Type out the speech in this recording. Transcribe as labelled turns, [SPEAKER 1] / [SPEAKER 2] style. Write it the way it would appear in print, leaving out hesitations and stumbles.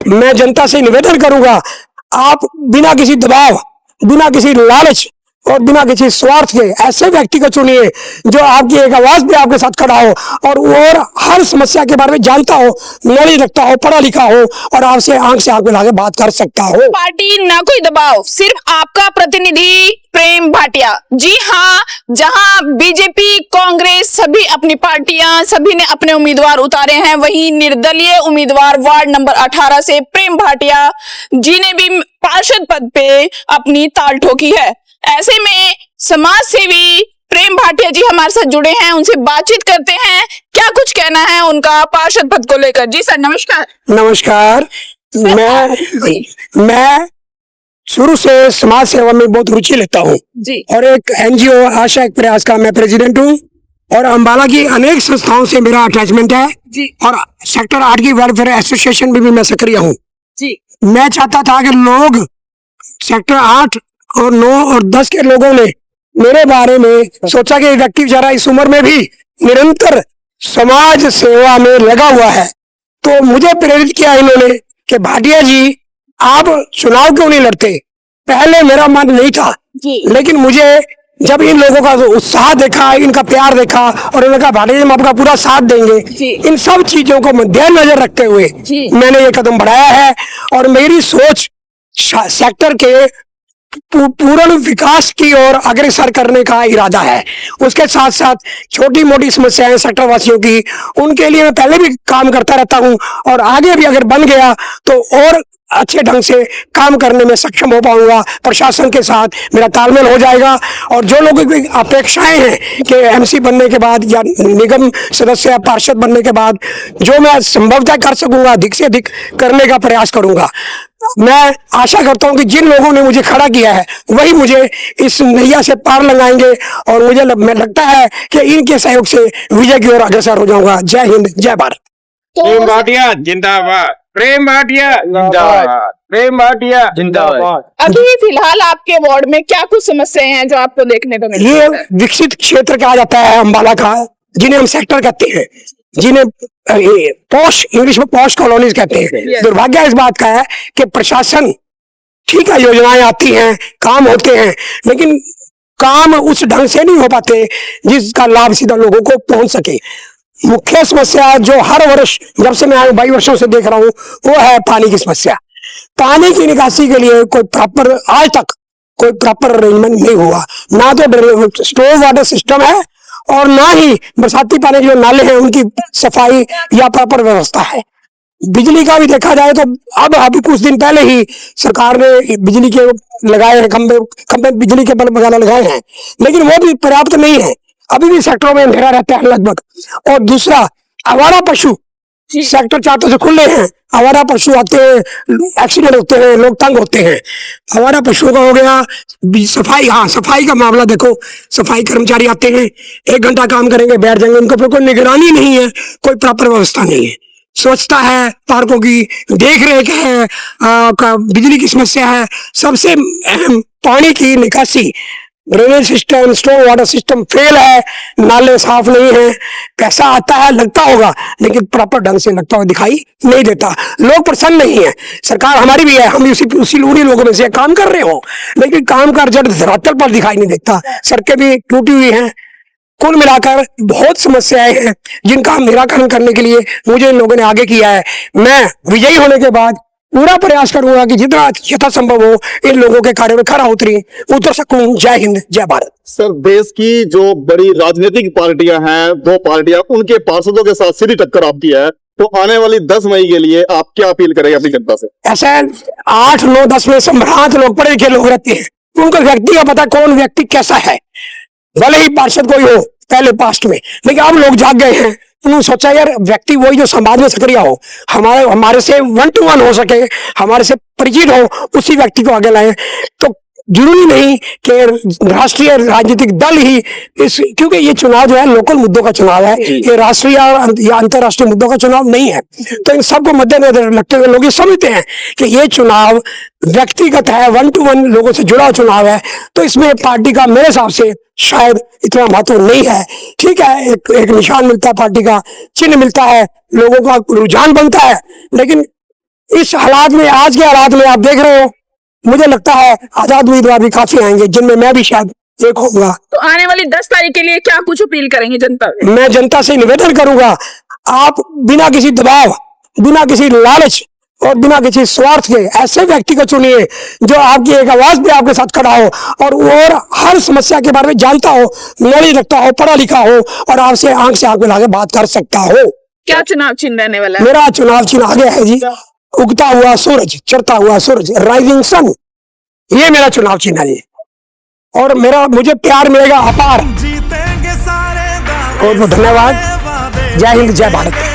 [SPEAKER 1] मैं जनता से निवेदन करूंगा, आप बिना किसी दबाव, बिना किसी लालच और बिना किसी स्वार्थ के ऐसे व्यक्ति को चुनिए जो आपकी एक आवाज पे आपके साथ खड़ा हो और हर समस्या के बारे में जानता हो, नॉलेज रखता हो, पढ़ा लिखा हो और आपसे आंख से आंख मिला के बात कर सकता हो।
[SPEAKER 2] पार्टी ना कोई दबाव, सिर्फ आपका प्रतिनिधि प्रेम भाटिया। जी हाँ, जहां बीजेपी, कांग्रेस सभी अपनी पार्टियां, सभी ने अपने उम्मीदवार उतारे हैं, वहीं निर्दलीय उम्मीदवार वार्ड नंबर 18 से प्रेम भाटिया जी ने भी पार्षद पद पे अपनी ताल ठोकी है। ऐसे में समाज सेवी प्रेम भाटिया जी हमारे साथ जुड़े हैं, उनसे बातचीत करते हैं, क्या कुछ कहना है उनका पार्षद पद को लेकर। जी सर नमस्कार।
[SPEAKER 1] नमस्कार। मैं शुरू से समाज सेवा में बहुत रुचि लेता हूँ
[SPEAKER 2] जी।
[SPEAKER 1] और एक एनजीओ आशा एक प्रयास का मैं प्रेसिडेंट हूँ और अंबाला की अनेक संस्थाओं से मेरा अटैचमेंट है
[SPEAKER 2] जी।
[SPEAKER 1] और सेक्टर 8 की वेलफेयर एसोसिएशन में भी मैं सक्रिय हूँ
[SPEAKER 2] जी।
[SPEAKER 1] मैं चाहता था कि लोग सेक्टर 8 और 9 और 10 के लोगों ने मेरे बारे में सोचा कि व्यक्ति बेचारा इस उम्र में भी निरंतर समाज सेवा में लगा हुआ है, तो मुझे प्रेरित किया इन्होंने कि भाटिया जी आप चुनाव क्यों नहीं लड़ते। पहले मेरा मन नहीं था
[SPEAKER 2] जी।
[SPEAKER 1] लेकिन मुझे जब इन लोगों का उत्साह देखा, इनका प्यार देखा और उन्होंने कहा भाटिया जी हम आपका पूरा साथ देंगे, इन सब चीजों को मद्देनजर रखते हुए मैंने ये कदम बढ़ाया है और मेरी सोच सेक्टर के पूर्ण विकास की ओर अग्रसर करने का इरादा है। उसके साथ साथ छोटी मोटी समस्याएं सेक्टर वासियों की, उनके लिए मैं पहले भी काम करता रहता हूं और आगे भी अगर बन गया तो और अच्छे ढंग से काम करने में सक्षम हो पाऊंगा। प्रशासन के साथ मेरा तालमेल हो जाएगा और जो लोगों की अपेक्षाएं हैं कि एमसी बनने के बाद या निगम सदस्य या पार्षद बनने के बाद जो मैं संभवतः कर सकूंगा अधिक से अधिक करने का प्रयास करूंगा। मैं आशा करता हूं कि जिन लोगों ने मुझे खड़ा किया है वही मुझे इस नैया से पार लगाएंगे और मुझे लगता है कि इनके सहयोग से विजय की ओर अग्रसर हो जाऊंगा। जय हिंद, जय भारत।
[SPEAKER 3] प्रेम भाटिया जिंदाबाद, प्रेम भाटिया जिंदाबाद, प्रेम भाटिया जिंदाबाद।
[SPEAKER 2] अभी फिलहाल आपके वार्ड में क्या कुछ समस्याएं हैं जो आपको देखने को मिली?
[SPEAKER 1] ये विकसित क्षेत्र कहा जाता है अंबाला का, जिन्हें हम सेक्टर कहते हैं, जिन्हें पॉश इंग्लिश में पॉश कॉलोनीज कहते हैं। दुर्भाग्य इस बात का है कि प्रशासन ठीक है, योजनाएं आती हैं, काम होते हैं, लेकिन काम उस ढंग से नहीं हो पाते जिसका लाभ सीधा लोगों को पहुंच सके। मुख्य समस्या जो हर वर्ष जब से मैं 22 वर्षों से देख रहा हूँ वो है पानी की समस्या। पानी की निकासी के लिए कोई प्रॉपर आज तक कोई प्रॉपर अरेंजमेंट नहीं हुआ, ना तो स्टोर वाटर सिस्टम है और ना ही बरसाती पानी जो नाले हैं उनकी सफाई या प्रॉपर व्यवस्था है। बिजली का भी देखा जाए तो अब अभी कुछ दिन पहले ही सरकार ने बिजली के लगाए हैं खंबे बिजली के बल्ब वगैरह लगाए हैं, लेकिन वो भी पर्याप्त नहीं है, अभी भी सेक्टरों में अंधेरा रहता है लगभग। और दूसरा आवारा पशु सेक्टर 4 से खुले हैं, आवारा पशु आते हैं, एक्सीडेंट होते हैं, लोग तंग होते हैं। आवारा पशुओं का हो गया, सफाई, हाँ सफाई का मामला देखो, सफाई कर्मचारी आते हैं 1 घंटा काम करेंगे बैठ जाएंगे, उनके ऊपर कोई निगरानी नहीं है, कोई प्रॉपर व्यवस्था नहीं है। स्वच्छता है, पार्कों की देख रेख है, बिजली की समस्या है, सबसे अहम पानी की निकासी, drainage system, store water system fail है, नाले साफ नहीं है। पैसा आता है लगता होगा लेकिन प्रॉपर ढंग से लगता हुआ दिखाई नहीं देता, लोग प्रसन्न नहीं है। सरकार हमारी भी है, हम उसी उन्हीं लोगों में से काम कर रहे हो, लेकिन काम का रिजल्ट धरातल पर दिखाई नहीं देता। सड़कें भी टूटी हुई हैं। कुल मिलाकर बहुत समस्याएं हैं जिनका हम निराकरण करने के लिए मुझे इन लोगों ने आगे किया है। मैं विजयी होने के बाद पूरा प्रयास करूंगा कि जितना यथासंभव हो इन लोगों के कार्य में खरा उतर सकूं। जय हिंद, जय भारत।
[SPEAKER 4] सर, देश की जो बड़ी राजनीतिक पार्टियां हैं, 2 पार्टियां, उनके पार्षदों के साथ सीधी टक्कर आपकी है, तो आने वाली 10 मई के लिए आप क्या अपील करेंगे अपनी जनता से?
[SPEAKER 1] ऐसा 8, 9, 10 में संभ्रांत लोग, पढ़े लिखे लोग रहते हैं, उनको व्यक्ति का पता कौन व्यक्ति कैसा है, भले ही पार्षद कोई हो पहले पास्ट में, लेकिन अब लोग जाग गए हैं। उन्होंने सोचा यार व्यक्ति वही जो समाज में सक्रिय हो, हमारे से 1 to 1 हो सके, हमारे से परिचित हो, उसी व्यक्ति को आगे लाएं। तो जरूरी नहीं कि राष्ट्रीय राजनीतिक दल ही क्योंकि ये चुनाव जो है लोकल मुद्दों का चुनाव है, ये राष्ट्रीय या अंतरराष्ट्रीय मुद्दों का चुनाव नहीं है। तो इन सबको मद्देनजर रखते हुए लोग ये समझते हैं कि ये चुनाव व्यक्तिगत है, 1 to 1 लोगों से जुड़ा चुनाव है, तो इसमें पार्टी का मेरे हिसाब से शायद इतना महत्व नहीं है। ठीक है, एक निशान मिलता है, पार्टी का चिन्ह मिलता है, लोगों का रुझान बनता है, लेकिन इस हालात में, आज के हालात में आप देख रहे हो, मुझे लगता है आजाद उम्मीदवार भी काफी आएंगे, जिनमें मैं भी शायद एक होऊंगा।
[SPEAKER 2] तो आने वाली 10 तारीख के लिए क्या कुछ अपील करेंगे जनता को?
[SPEAKER 1] मैं जनता से निवेदन करूंगा, आप बिना किसी दबाव, बिना किसी लालच और बिना किसी स्वार्थ के ऐसे व्यक्ति को चुनिए जो आपकी एक आवाज भी आपके साथ खड़ा हो और हर समस्या के बारे में जानता हो, नॉलेज रखता हो, पढ़ा लिखा हो और आपसे आंख से आंख मिला के बात कर सकता हो।
[SPEAKER 2] क्या चुनाव चिन्ह रहने वाला है?
[SPEAKER 1] मेरा चुनाव चिन्ह आगे है जी, उगता हुआ सूरज, चढ़ता हुआ सूरज, राइजिंग सन, ये मेरा चुनाव चिन्ह है जी। और मुझे प्यार मिलेगा अपार। बहुत बहुत धन्यवाद। जय हिंद, जय भारत।